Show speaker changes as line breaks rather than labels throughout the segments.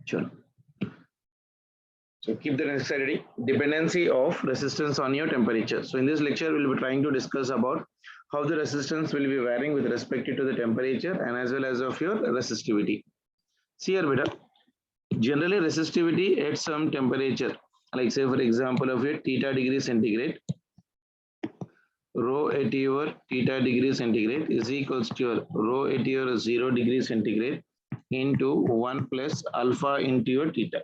Sure. So keep the necessary dependency of resistance on your temperature. So in this lecture, we'll be trying to discuss about how the resistance will be varying with respect to the temperature and as well as of your resistivity. See here, beta. Generally, resistivity at some temperature, like say for example of your theta degree centigrade, rho at your theta degree centigrade is equals to your rho at your 0 degree centigrade into 1 plus alpha into your theta.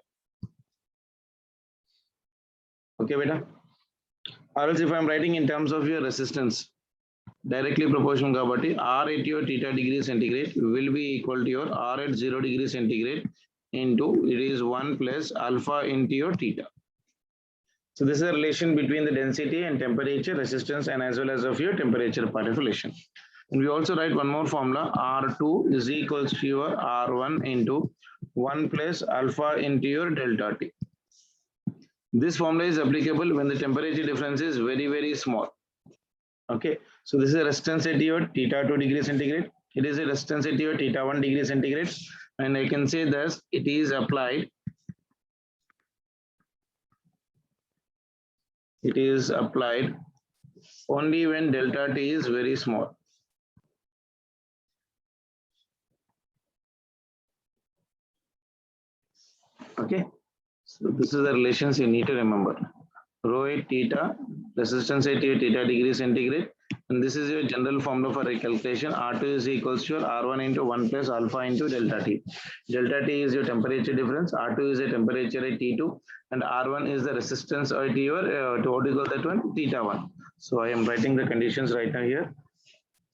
Okay, beta. Or else if I am writing in terms of your resistance, directly proportional kabatti R at your theta degree centigrade will be equal to your R at 0 degree centigrade into it is 1 plus alpha into your theta. So this is a relation between the density and temperature, resistance, and as well as of your temperature part of relation. And we also write one more formula, R2 is equals to your R1 into 1 plus alpha into your delta T. This formula is applicable when the temperature difference is very, very small. Okay, so this is a resistance at your theta 2 degree centigrade. It is a resistance at your theta 1 degree centigrade. And I can say thus it is applied. It is applied only when delta T is very small. Okay, so this is the relations you need to remember. Rho at theta, resistance at your theta degree centigrade, and this is your general formula for recalculation. R2 is equals to your R1 into 1 plus alpha into delta T. Delta T is your temperature difference, R2 is a temperature at T2, and R1 is the resistance at your, what do you call that one? Theta 1. So I am writing the conditions right now here.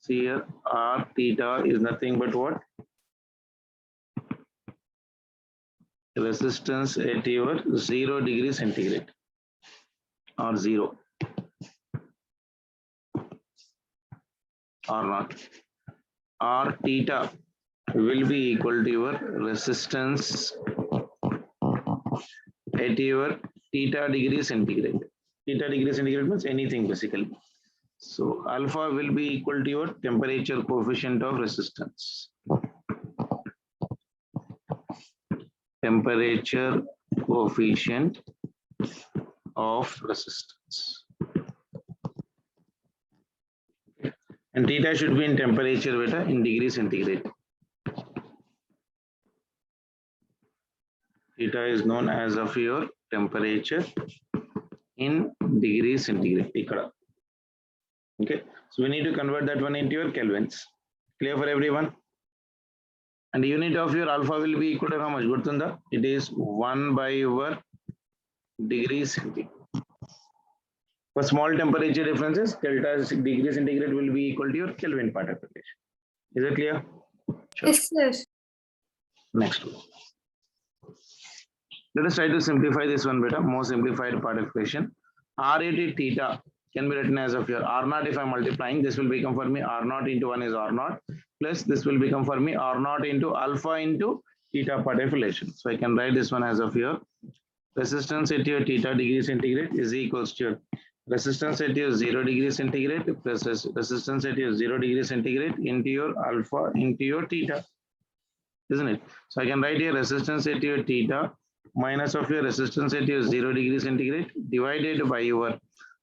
See here, R theta is nothing but what? Resistance at your 0 degree centigrade or 0 or not. R theta will be equal to your resistance at your theta degree centigrade. Theta degree centigrade means anything basically. So alpha will be equal to your temperature coefficient of resistance. Temperature coefficient of resistance. And theta should be in temperature beta in degree centigrade. Theta is known as of your temperature in degree centigrade. Okay, so we need to convert that one into your kelvins. Clear for everyone? And the unit of your alpha will be equal to how much? Gurtunda? It is 1 by your degree centigrade. For small temperature differences, delta degree centigrade will be equal to your Kelvin part of relation. Is it clear?
Sure. Yes, sir.
Next one. Let us try to simplify this one better. More simplified part of equation. R at theta can be written as of your R naught. If I'm multiplying, this will become for me R naught into 1 is R naught. Plus this will become for me R naught into alpha into theta part of relation. So I can write this one as of your resistance at your theta degree centigrade is equals to your resistance at your 0 degree centigrade plus resistance at your 0 degree centigrade into your alpha into your theta, isn't it? So I can write here resistance at your theta minus of your resistance at your 0 degree centigrade divided by your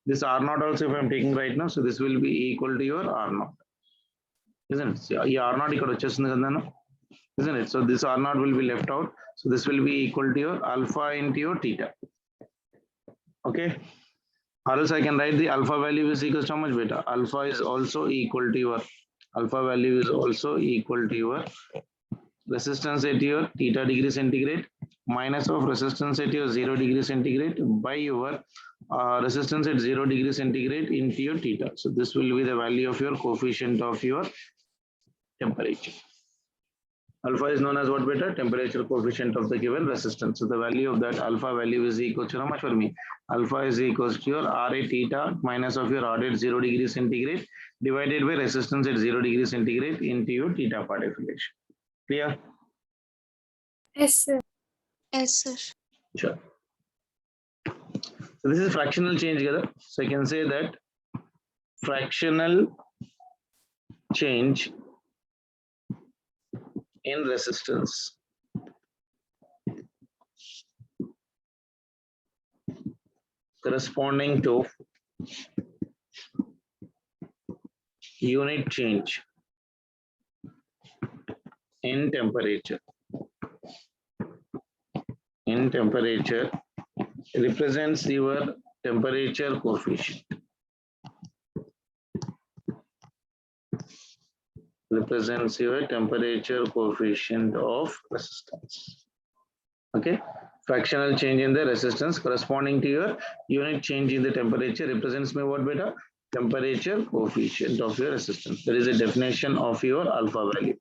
this R naught also if I'm taking right now, so this will be equal to your R naught, isn't it? So R naught isn't it? So this R naught will be left out, so this will be equal to your alpha into your theta. Okay, or else I can write the alpha value is equal to how much beta? Alpha is also equal to your alpha value is also equal to your resistance at your theta degree centigrade minus of resistance at your 0 degree centigrade by your resistance at 0 degree centigrade into your theta. So this will be the value of your coefficient of your temperature. Alpha is known as what beta? Temperature coefficient of the given resistance. So the value of that alpha value is equal to how much for me? Alpha is equals to your R at theta minus of your R at 0 degree centigrade divided by resistance at 0 degree centigrade into your theta part of relation. Clear?
Yes, sir. Yes, sir.
Sure. So this is fractional change together. So I can say that fractional change in resistance corresponding to unit change in temperature. In temperature represents your temperature coefficient. Represents your temperature coefficient of resistance. Okay, fractional change in the resistance corresponding to your unit change in the temperature represents me what beta? Temperature coefficient of your resistance. That is a definition of your alpha value.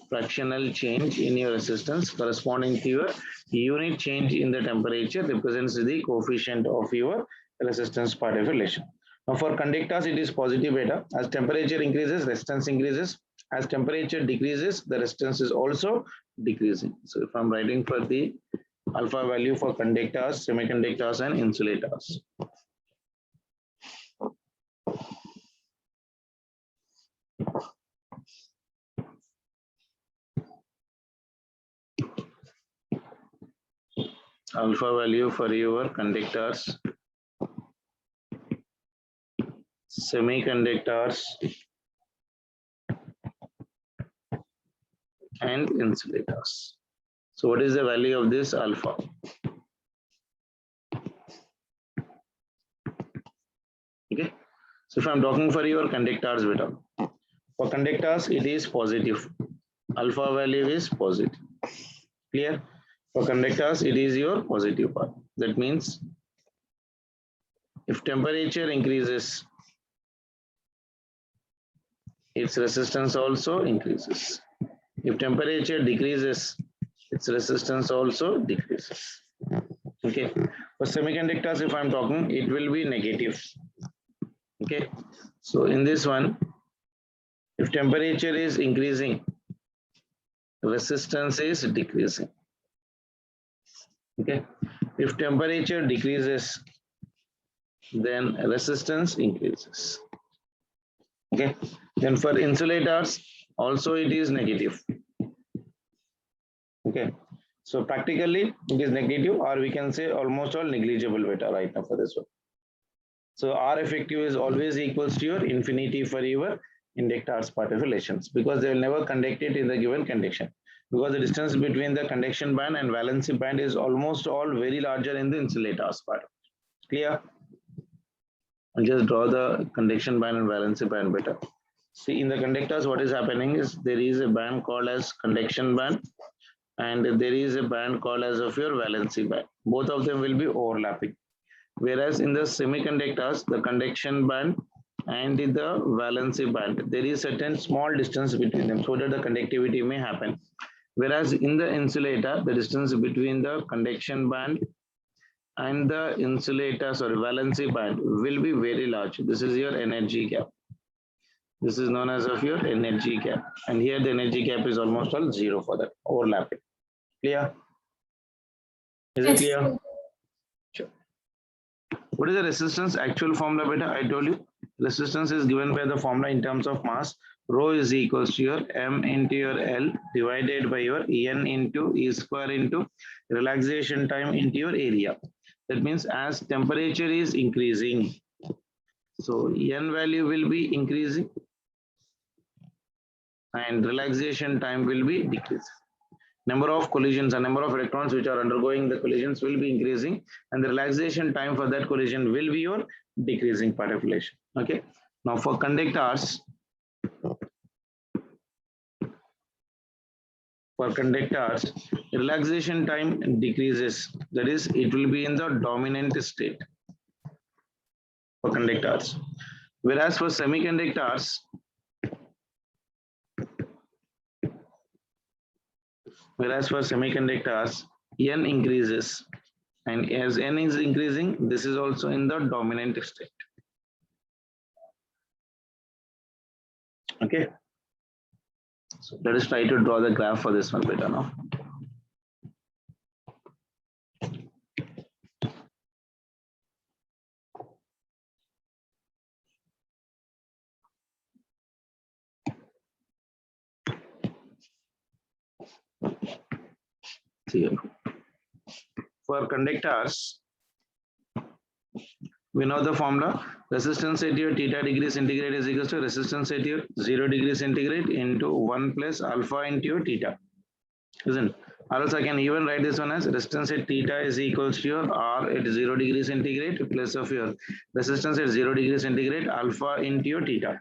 Fractional change in your resistance corresponding to your unit change in the temperature represents the coefficient of your resistance part of relation. Now for conductors, it is positive beta. As temperature increases, resistance increases. As temperature decreases, the resistance is also decreasing. So if I'm writing for the alpha value for conductors, semiconductors, and insulators. Alpha value for your conductors, semiconductors, and insulators. So what is the value of this alpha? Okay. So if I'm talking for your conductors beta, for conductors it is positive. Alpha value is positive. Clear? For conductors it is your positive part. That means if temperature increases, its resistance also increases. If temperature decreases, its resistance also decreases. Okay. For semiconductors, if I'm talking, it will be negative. Okay. So in this one, if temperature is increasing, resistance is decreasing. Okay. If temperature decreases, then resistance increases. Okay. Then for insulators, also it is negative. Okay. So practically it is negative, or we can say almost all negligible beta right now for this one. So R effective is always equals to your infinity for your inductors part of relations, because they will never conduct it in the given conduction, because the distance between the conduction band and valency band is almost all very larger in the insulators part. Clear? I'll just draw the conduction band and valency band better. See, in the conductors, what is happening is there is a band called as conduction band, and there is a band called as of your valency band. Both of them will be overlapping. Whereas in the semiconductors, the conduction band and the valency band, there is certain small distance between them so that the conductivity may happen. Whereas in the insulator, the distance between the conduction band and the insulator, valency band will be very large. This is your energy gap. This is known as of your energy gap. And here the energy gap is almost all zero for that overlapping. Clear? Is it clear? Sure. What is the resistance actual formula beta? I told you resistance is given by the formula in terms of mass. Rho is equals to your M into your L divided by your N into E square into relaxation time into your area. That means as temperature is increasing, so N value will be increasing and relaxation time will be decreasing. Number of collisions and number of electrons which are undergoing the collisions will be increasing, and the relaxation time for that collision will be your decreasing part of relation. Okay. Now for conductors, relaxation time decreases. That is, it will be in the dominant state for conductors. Whereas for semiconductors, N increases, and as N is increasing, this is also in the dominant state. Okay. So let us try to draw the graph for this one better now. Here. For conductors, We know the formula. Resistance at your theta degree centigrade is equal to resistance at your 0 degree centigrade into 1 plus alpha into your theta. Isn't it? Or else I can even write this one as resistance at theta is equals to your R at 0 degree centigrade plus of your resistance at 0 degree centigrade alpha into your theta.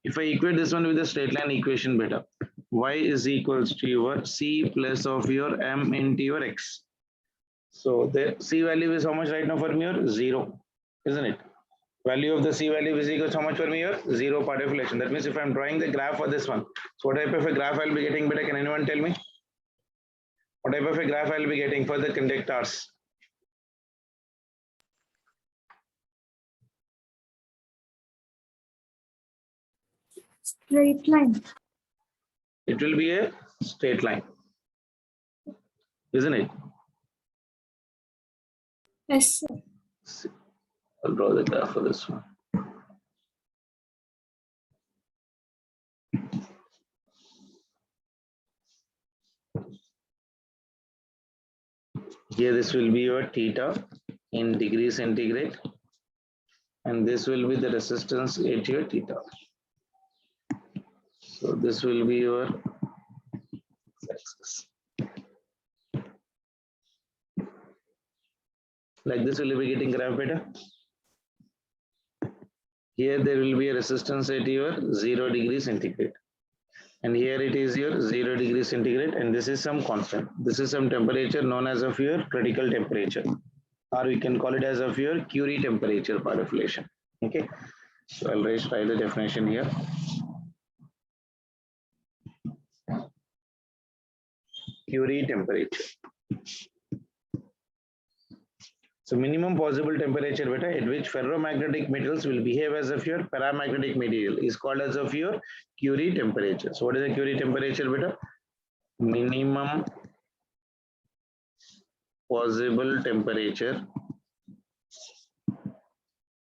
If I equate this one with the straight line equation beta, y is equals to your C plus of your M into your X. So the C value is how much right now for me? Or 0, isn't it? Value of the C value is equal to how much for me here? 0 part of relation. That means if I'm drawing the graph for this one, so what type of a graph I'll be getting better? Can anyone tell me? What type of a graph I'll be getting for the conductors?
Straight line.
It will be a straight line, isn't it?
Yes, sir.
I'll draw the graph for this one. Here this will be your theta in degree centigrade, and this will be the resistance at your theta. So this will be your axis. Like this will you be getting graph beta. Here there will be a resistance at your 0 degree centigrade. And here it is your 0 degree centigrade, and this is some constant. This is some temperature known as of your critical temperature, or we can call it as of your Curie temperature part of relation. Okay, so I'll write the definition here. Curie temperature. So minimum possible temperature beta at which ferromagnetic metals will behave as of your paramagnetic material is called as of your Curie temperature. So what is the Curie temperature beta? Minimum possible temperature.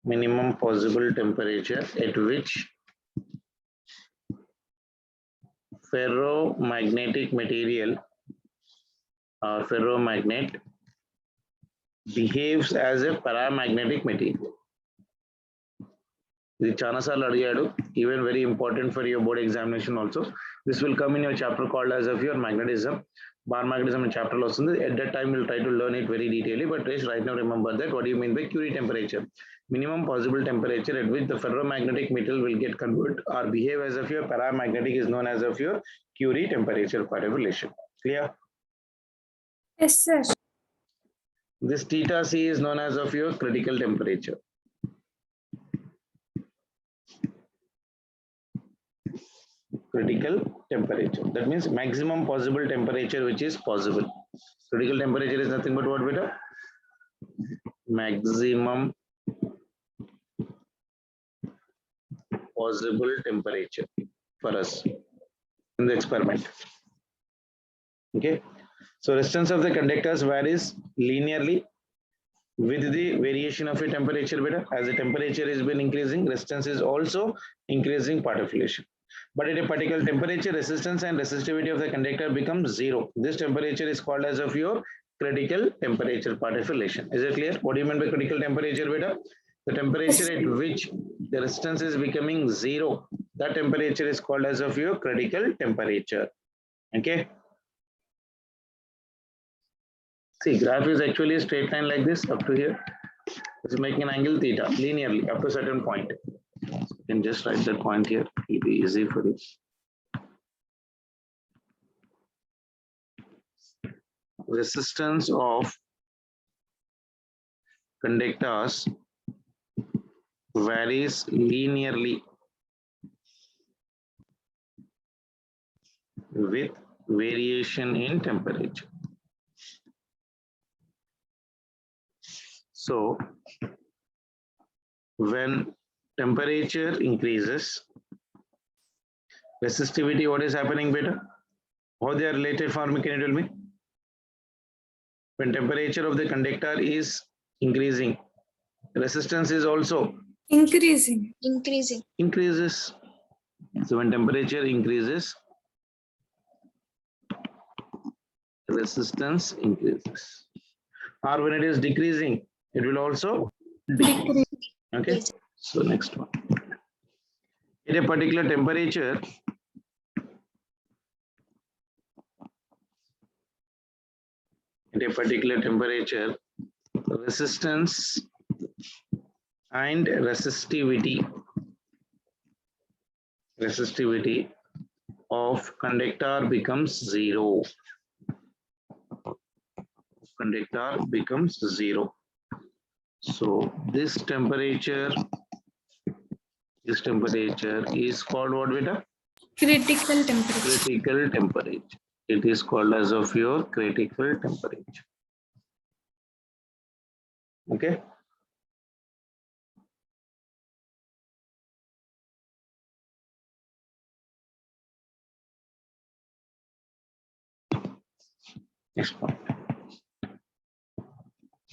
Minimum possible temperature at which ferromagnetic material or ferromagnet behaves as a paramagnetic material. The Chanasal Adigadu, even very important for your board examination also. This will come in your chapter called as of your magnetism. Bar magnetism chapter also. At that time, we'll try to learn it very detailedly, but right now remember that what do you mean by Curie temperature? Minimum possible temperature at which the ferromagnetic metal will get converted or behave as of your paramagnetic is known as of your Curie temperature part of relation. Clear?
Yes, sir.
This theta C is known as of your critical temperature. Critical temperature. That means maximum possible temperature which is possible. Critical temperature is nothing but what beta? Maximum possible temperature for us in the experiment. Okay. So resistance of the conductors varies linearly with the variation of a temperature beta. As the temperature has been increasing, resistance is also increasing part of relation. But at a particular temperature, resistance and resistivity of the conductor becomes 0. This temperature is called as of your critical temperature part of relation. Is it clear? What do you mean by critical temperature beta? The temperature at which the resistance is becoming 0. That temperature is called as of your critical temperature. Okay. See, graph is actually a straight line like this up to here. It's making an angle theta linearly up to a certain point. So you can just write that point here. It'll be easy for you. Resistance of conductors varies linearly with variation in temperature. So when temperature increases, resistivity, what is happening beta? How they are related for me, can you tell me? When temperature of the conductor is increasing, resistance is also
Increasing.
increases. So when temperature increases, resistance increases. Or when it is decreasing, it will also
Decrease.
Okay, so next one. At a particular temperature, resistance and resistivity of conductor becomes zero. So this temperature is called what, beta?
Critical temperature.
Critical temperature. It is called as of your critical temperature. Okay. Next one.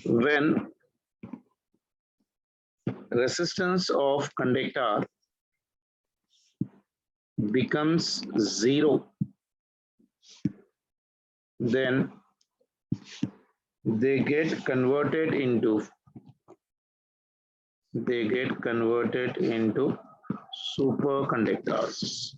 When resistance of conductor becomes zero, then they get converted into superconductors.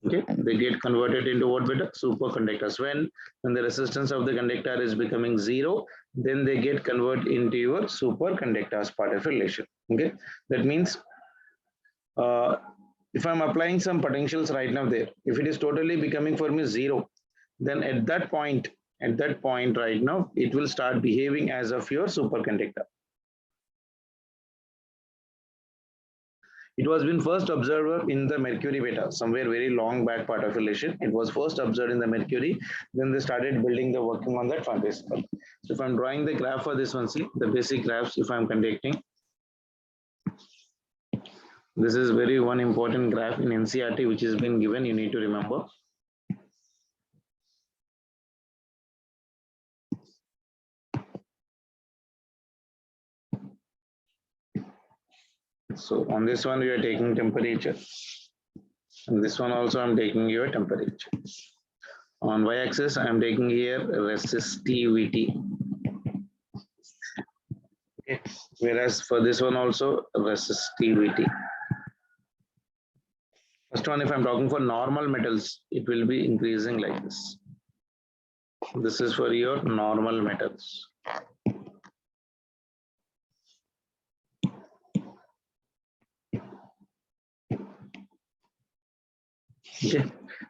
Okay, they get converted into what, beta? Superconductors. When the resistance of the conductor is becoming zero, then they get converted into your superconductors part of relation. Okay, that means if I'm applying some potentials right now there, if it is totally becoming for me zero, then at that point right now, it will start behaving as of your superconductor. It was been first observed in the mercury, beta, somewhere very long back part of relation. It was first observed in the mercury, then they started building the working on that one principle. So if I'm drawing the graph for this one, see the basic graphs if I'm conducting. This is very one important graph in NCERT which has been given, you need to remember. So on this one we are taking temperature, and this one also I'm taking your temperature. On y-axis I am taking here resistivity. Okay. Whereas for this one also resistivity. First one, if I'm talking for normal metals, it will be increasing like this. This is for your normal metals. Okay.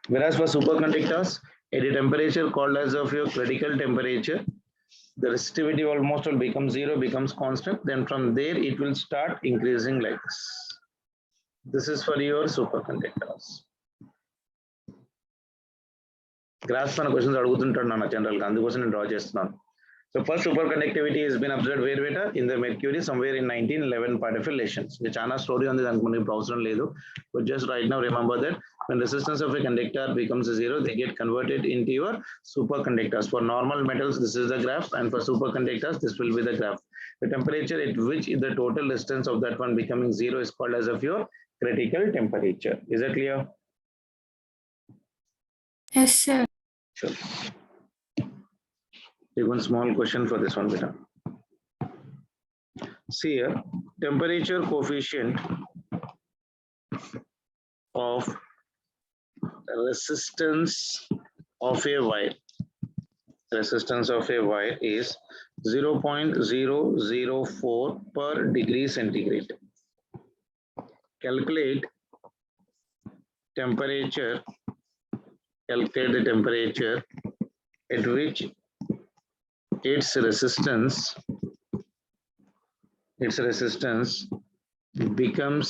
Whereas for superconductors, at a temperature called as of your critical temperature, the resistivity almost will become zero, becomes constant. Then from there, it will start increasing like this. This is for your superconductors. Graphs మన questions అడుగుతుంటాడు నాన్న general గా, అందుకోసం నేను draw చేస్తున్నాను. So first superconductivity has been observed where, beta? In the mercury, somewhere in 1911 part of relations. The China story on the అవసరం లేదు. But just right now remember that when resistance of a conductor becomes zero, they get converted into your superconductors. For normal metals, this is the graph, and for superconductors, this will be the graph. The temperature at which the total resistance of that one becoming zero is called as of your critical temperature. Is that clear?
Yes, sir.
Sure. Take one small question for this one, beta. See here, temperature coefficient of resistance of a wire. Resistance of a wire is 0.004 per degree centigrade. Calculate temperature. Calculate the temperature at which its resistance becomes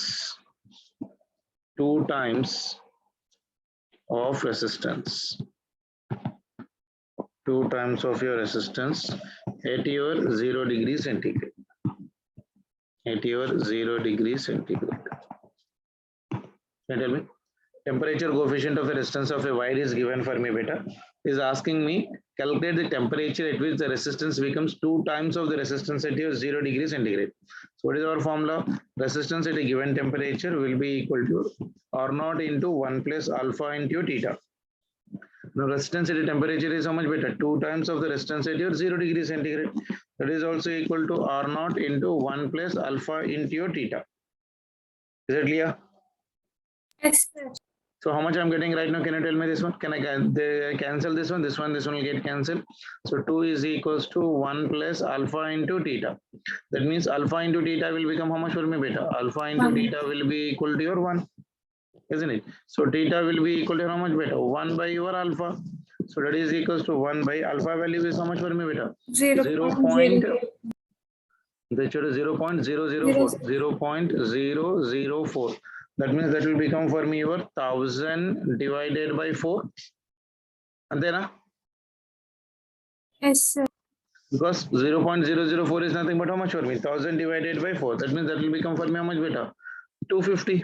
2 times of resistance. 2 times of your resistance at your 0 degree centigrade. At your 0 degree centigrade. Can you tell me? Temperature coefficient of the resistance of a wire is given for me, beta. Is asking me calculate the temperature at which the resistance becomes 2 times of the resistance at your 0 degree centigrade. So what is our formula? Resistance at a given temperature will be equal to R naught into 1 plus alpha into theta. Now resistance at a temperature is how much, beta? 2 times of the resistance at your 0 degree centigrade. That is also equal to R naught into 1 plus alpha into your theta. Is it clear?
Yes, sir.
So how much I'm getting right now? Can you tell me this one? Can I cancel this one? This one will get cancelled. So 2 is equals to 1 plus alpha into theta. That means alpha into theta will become how much for me, beta? Alpha into
1.
theta will be equal to your 1, isn't it? So theta will be equal to how much, beta? 1 by your alpha. So that is equals to 1 by alpha value is how much for me, beta?
0.
0.004. 0.004. That means that will become for me your 1000 divided by 4. And then
Yes, sir.
because 0.004 is nothing but how much for me? 1000 divided by 4. That means that will become for me how much, beta? 250.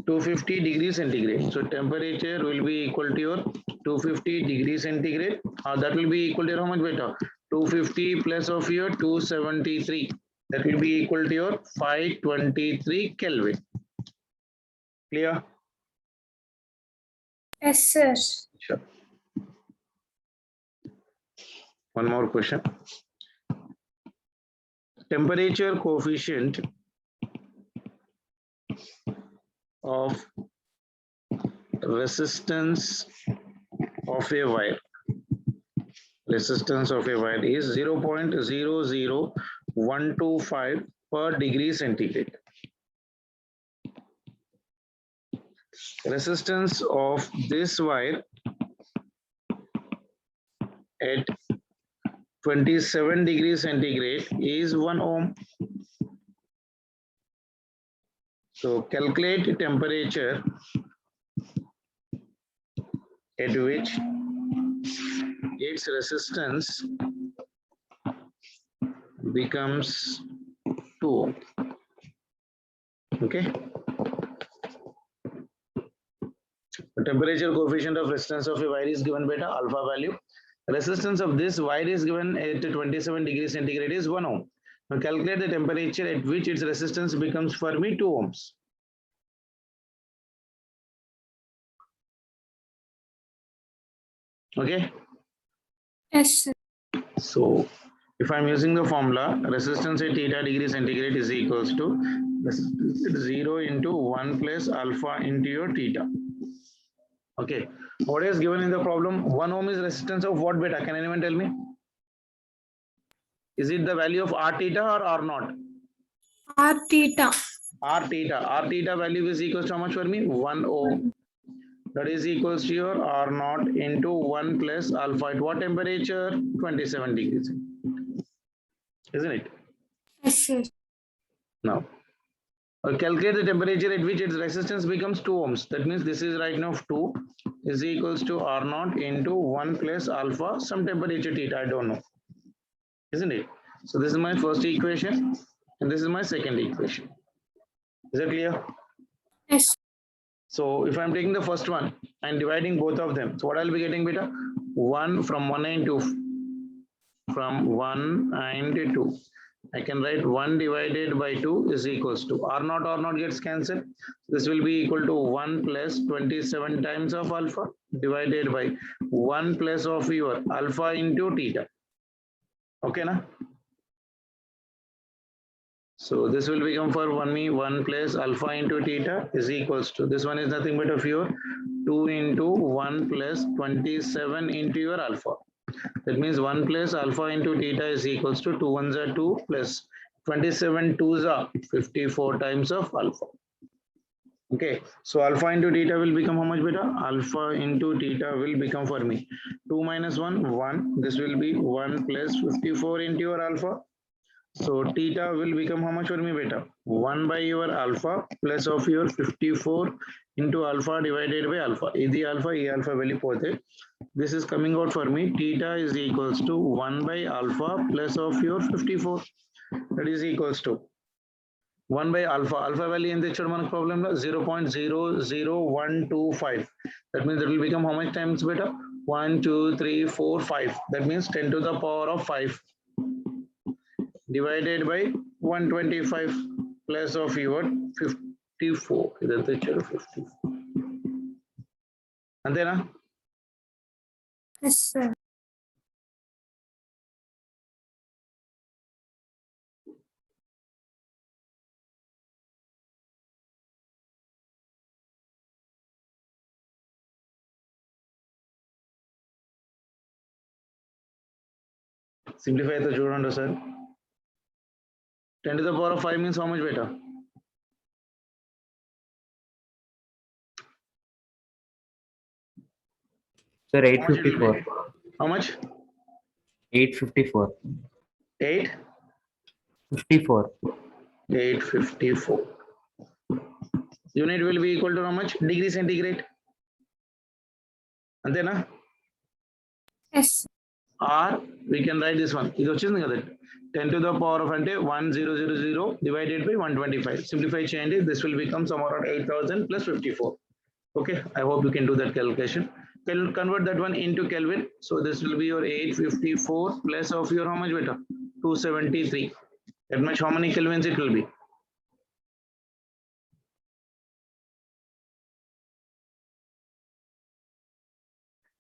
250 degrees centigrade. So temperature will be equal to your 250 degrees centigrade. That will be equal to how much, beta? 250 plus of your 273. That will be equal to your 523 Kelvin. Clear?
Yes, sir.
Sure. One more question. Temperature coefficient of resistance of a wire. Resistance of a wire is 0.00125 per degree centigrade. Resistance of this wire at 27 degrees centigrade is 1 ohm. So calculate temperature at which its resistance becomes 2 ohm. Okay. The temperature coefficient of resistance of a wire is given by the alpha value. Resistance of this wire is given at 27 degrees centigrade is 1 ohm. Now calculate the temperature at which its resistance becomes for me 2 ohms. Okay.
Yes, sir.
So if I'm using the formula, resistance at theta degree centigrade is equals to 0 into 1 plus alpha into your theta. Okay. What is given in the problem? 1 ohm is resistance of what, beta? Can anyone tell me? Is it the value of R theta or R naught?
R theta.
R theta. R theta value is equals to how much for me? 1 ohm. That is equals to your R naught into 1 plus alpha at what temperature? 27 degrees. Isn't it?
Yes, sir.
Now, calculate the temperature at which its resistance becomes 2 ohms. That means this is right now 2 is equals to R naught into 1 plus alpha, some temperature theta, I don't know. Isn't it? So this is my first equation and this is my second equation. Is that clear?
Yes.
So if I'm taking the first one and dividing both of them, so what I'll be getting, beta? 1 from 1 and 2. From 1 and 2. I can write 1 divided by 2 is equals to R naught gets cancelled. This will be equal to 1 plus 27 times of alpha divided by 1 plus of your alpha into theta. Okay, na? So this will become for 1 plus alpha into theta is equals to, this one is nothing but of your 2 into 1 plus 27 into your alpha. That means 1 plus alpha into theta is equals to 2 ones are 2 plus 27 twos are 54 times of alpha. Okay, so alpha into theta will become how much, beta? Alpha into theta will become for me 2 minus 1, 1. This will be 1 plus 54 into your alpha. So theta will become how much for me, beta? 1 by your alpha plus of your 54 into alpha divided by alpha. The alpha value pothe. This is coming out for me. Theta is equals to 1 by alpha plus of your 54. That is equals to 1 by alpha. Alpha value in the problem 0.00125. That means it will become how much times, beta? 1, 2, 3, 4, 5. That means 10 to the power of 5 divided by 125 plus of your 54. Is the 54? And then
Yes, sir.
Simplify the చూడండి sir. 10 to the power of 5 means how much beta?
Sir,
How much it will
854.
be? How much?
854.
8?
54.
854. Unit will be equal to how much? Degree centigrade. అంతేనా?
Yes.
Or we can write this one. ఇది వచ్చింది కదా 10 to the power of అంటే 1000 divided by 125. Simplify చేయండి. This will become somewhere around 8000 plus 54. Okay, I hope you can do that calculation. Convert that one into Kelvin. So this will be your 854 plus of your how much beta? 273. That much how many kelvins it will be?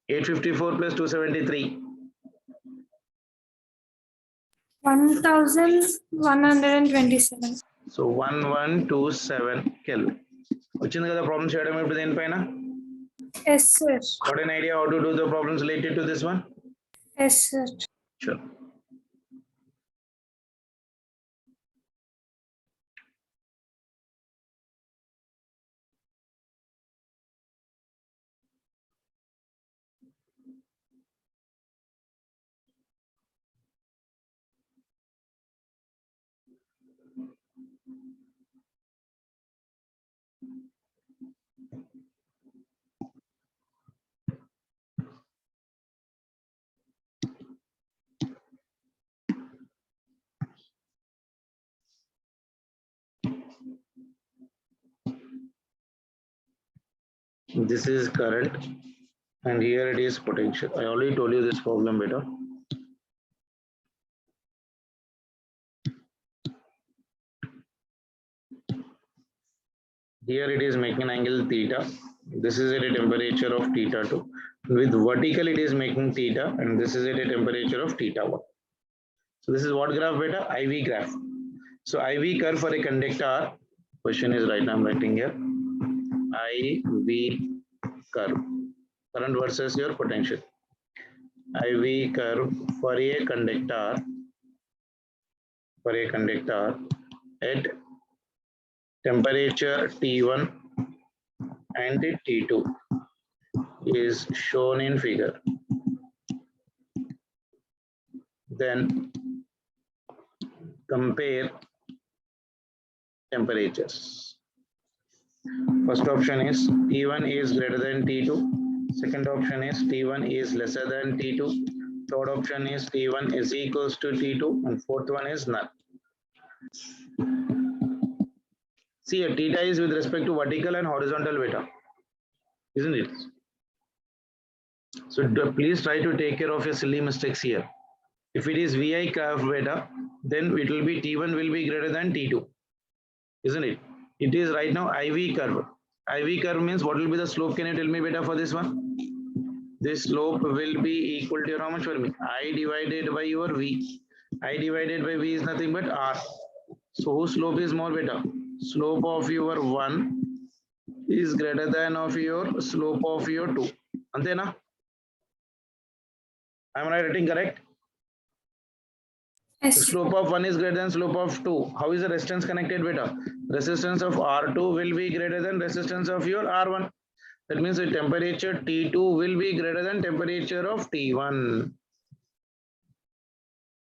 (854 plus 273).
1127.
So 1127 Kelvin. వచ్చింది కదా problem చేయడం ఇప్పుడు దేనిపైన?
Yes, sir.
Got an idea how to do the problems related to this one?
Yes, sir.
Sure. This is current and here it is potential. I already told you this problem better. Here it is making angle theta. This is at a temperature of theta 2. With vertical it is making theta and this is at a temperature of theta 1. So this is what graph beta? IV graph. So IV curve for a conductor. Question is right now I'm writing here. IV curve. Current versus your potential. IV curve for a conductor at temperature T1 and T2 is shown in figure. Then compare temperatures. First option is T1 is greater than T2. Second option is T1 is lesser than T2. Third option is T1 is equals to T2 and fourth one is none. See, a theta is with respect to vertical and horizontal beta, isn't it? So please try to take care of your silly mistakes here. If it is VI curve beta, then it will be T1 will be greater than T2, isn't it? It is right now IV curve. IV curve means what will be the slope? Can you tell me beta for this one? This slope will be equal to how much for me? I divided by your V. I divided by V is nothing but R. So whose slope is more beta? Slope of your 1 is greater than of your slope of your 2. Antena? Am I writing correct?
Yes.
The slope of 1 is greater than slope of 2. How is the resistance connected beta? Resistance of R2 will be greater than resistance of your R1. That means the temperature T2 will be greater than temperature of T1.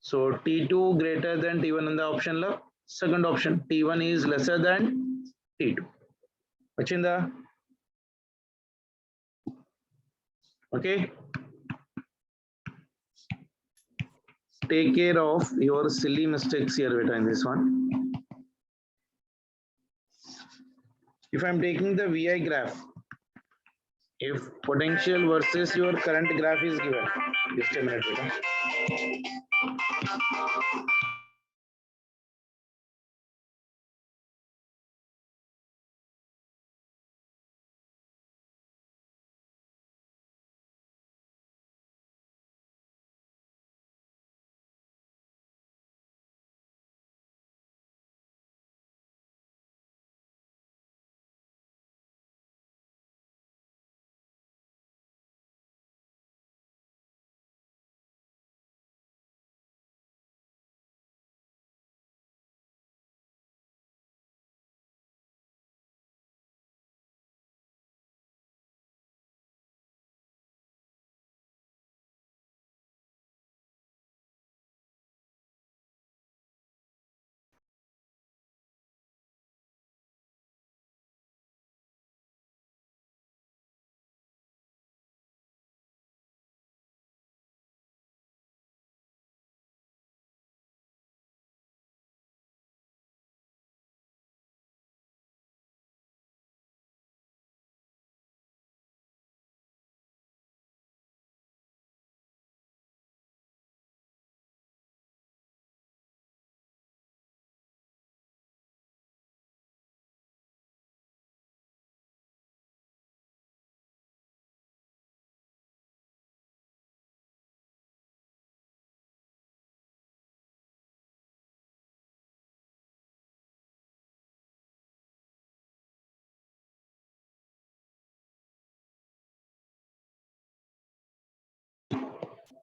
So T2 greater than T1 in the option la. Second option, T1 is lesser than T2. Vachinda? Okay. Take care of your silly mistakes here beta in this one. If I'm taking the VI graph, if potential versus your current graph is given, just a minute beta.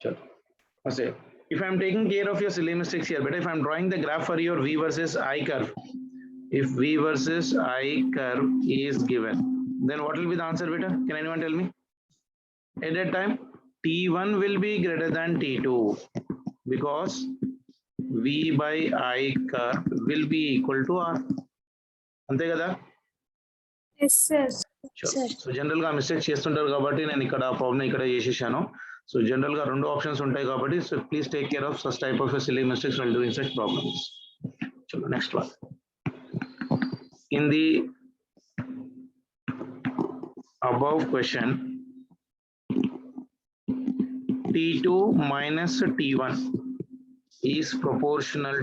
Chalo. Say, if I'm taking care of your silly mistakes here, but if I'm drawing the graph for your V versus I curve, if V versus I curve is given, then what will be the answer, beta? Can anyone tell me? At that time, T1 will be greater than T2 because V by I curve will be equal to R. అంతే కదా?
Yes, sir.
So general గా mistakes చేస్తుంటారు కాబట్టి నేను ఇక్కడ problem ఇక్కడ చేసేసాను. So general గా రెండు ఆప్షన్స్ ఉంటాయి కాబట్టి so please take care of such type of silly mistakes while doing such problems. చలో next one. In the above question, T2 minus T1 is proportional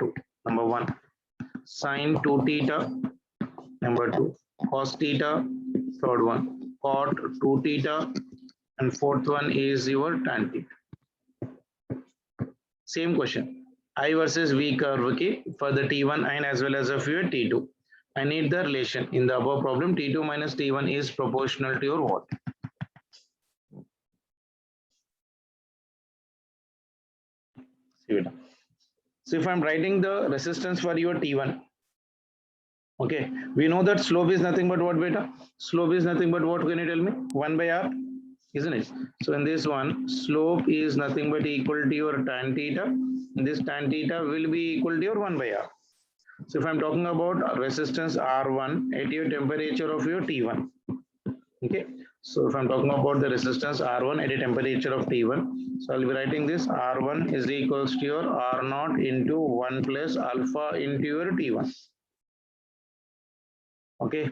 to number 1 sin 2 theta, number 2 cos theta, third one cot 2 theta, and fourth one is your tan theta. Same question, I versus V curve ki for the T1 and as well as of your T2. I need the relation in the above problem. T2 minus T1 is proportional to your what? See it. So if I'm writing the resistance for your T1, okay, we know that slope is nothing but what, beta? Slope is nothing but what, can you tell me? 1 by R, isn't it? So in this one, slope is nothing but equal to your tan theta. This tan theta will be equal to your 1 by R. So if I'm talking about resistance R1 at your temperature of your T1, okay. So if I'm talking about the resistance R1 at a temperature of T1, so I'll be writing this R1 is equals to your R0 into 1 plus alpha into your T1. Okay.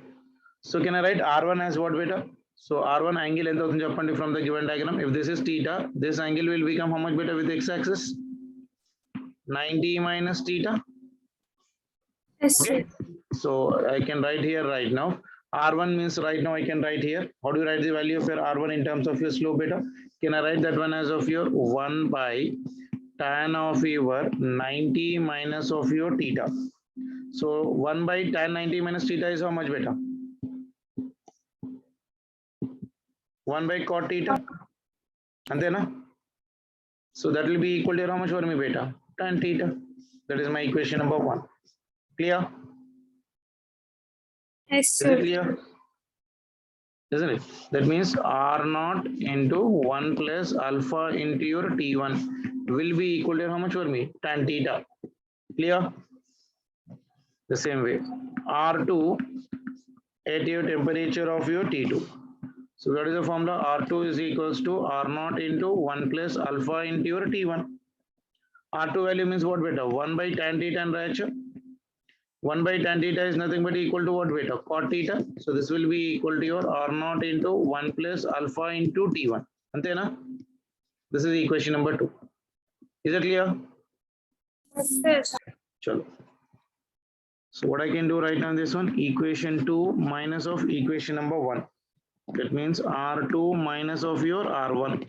So can I write R1 as what, beta? So R1 angle ఎంత అవుతుంది చెప్పండి from the given diagram. If this is theta, this angle will become how much, beta, with x-axis? 90 minus theta.
Yes, sir.
Okay. So I can write here right now. R1 means right now I can write here. How do you write the value of your R1 in terms of your slope, beta? Can I write that one as of your 1 by tan of your 90 minus of your theta? So 1 by tan 90 minus theta is how much, beta? 1 by cot theta. And then, so that will be equal to how much for me, beta? Tan theta. That is my equation number 1. Clear?
Yes,
Is
sir.
it clear? Isn't it? That means R0 into 1 plus alpha into your T1 will be equal to how much for me? Tan theta. Clear? The same way. R2 at your temperature of your T2. So what is the formula? R2 is equals to R0 into 1 plus alpha into your T1. R2 value means what, beta? 1 by tan theta and right? 1 by tan theta is nothing but equal to what, beta? Cot theta. So this will be equal to your R0 into 1 plus alpha into T1. Antena? This is equation number 2. Is it clear?
Yes, sir.
Chalo. So what I can do right now in this one, equation 2 minus of equation number 1. That means R2 minus of your R1.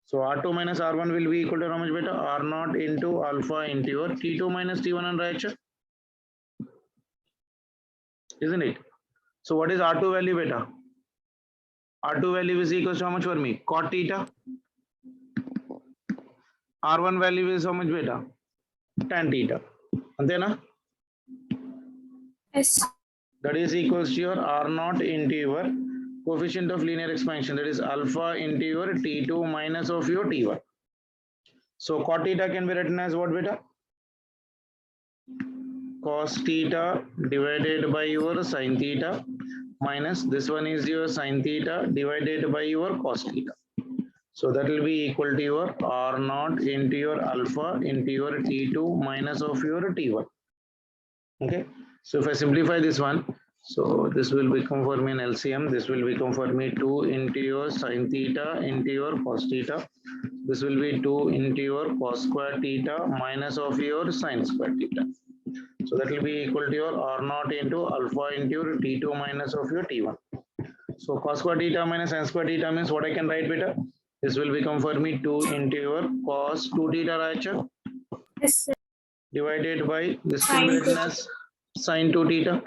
So R2 minus R1 will be equal to how much, beta? R0 into alpha into your T2 minus T1 and right? Isn't it? So what is R2 value, beta? R2 value is equal to how much for me? Cot theta. R1 value is how much, beta? Tan theta. Antena?
Yes.
That is equals to your R0 into your coefficient of linear expansion, that is alpha into your T2 minus of your T1. So cot theta can be written as what, beta? Cos theta divided by your sin theta minus this one is your sin theta divided by your cos theta. So that will be equal to your R0 into your alpha into your T2 minus of your T1. Okay. So if I simplify this one, so this will become for me an LCM. This will become for me 2 into your sin theta into your cos theta. This will be 2 into your cos square theta minus of your sin square theta. So that will be equal to your R0 into alpha into your T2 minus of your T1. So cos square theta minus sin square theta means what I can write, beta? This will become for me 2 into your cos 2 theta, right?
Yes, sir.
Divided by this can be written as sin 2 theta.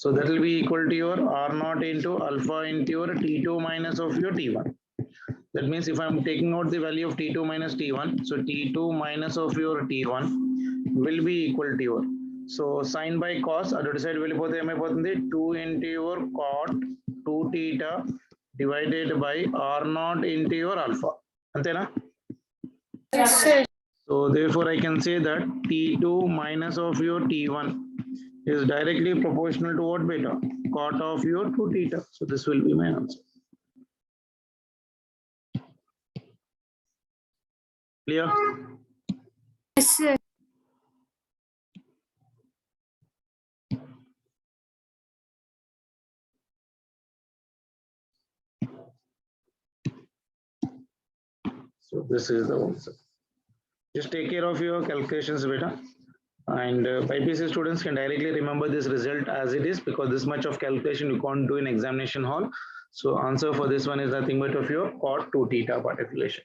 So that will be equal to your R naught into alpha into your T2 minus of your T1. That means if I'm taking out the value of T2 minus T1, so T2 minus of your T1 will be equal to your. So sin by cos, other side will be 2 into your cot 2 theta divided by R naught into your alpha. Antena?
Yes, sir.
So therefore I can say that T2 minus of your T1 is directly proportional to what beta? Cot of your 2 theta. So this will be my answer. Clear?
Yes, sir.
So this is the answer. Just take care of your calculations, beta. And IPC students can directly remember this result as it is, because this much of calculation you can't do in examination hall. So answer for this one is nothing but of your cot 2 theta particulation.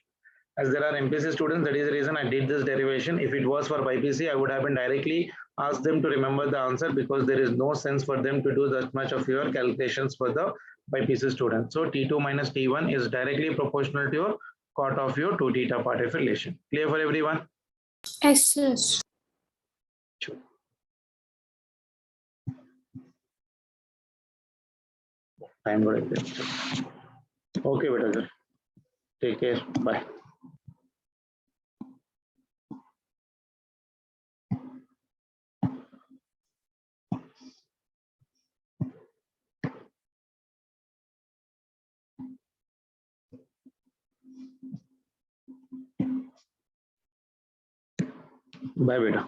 As there are MPC students, that is the reason I did this derivation. If it was for IPC, I would have been directly asked them to remember the answer, because there is no sense for them to do that much of your calculations for the IPC students. So T2 minus T1 is directly proportional to your cot of your 2 theta particulation. Clear for everyone?
Yes, sir.
Sure. Time got it. Okay, beta sir. Take care. Bye. Bye, beta.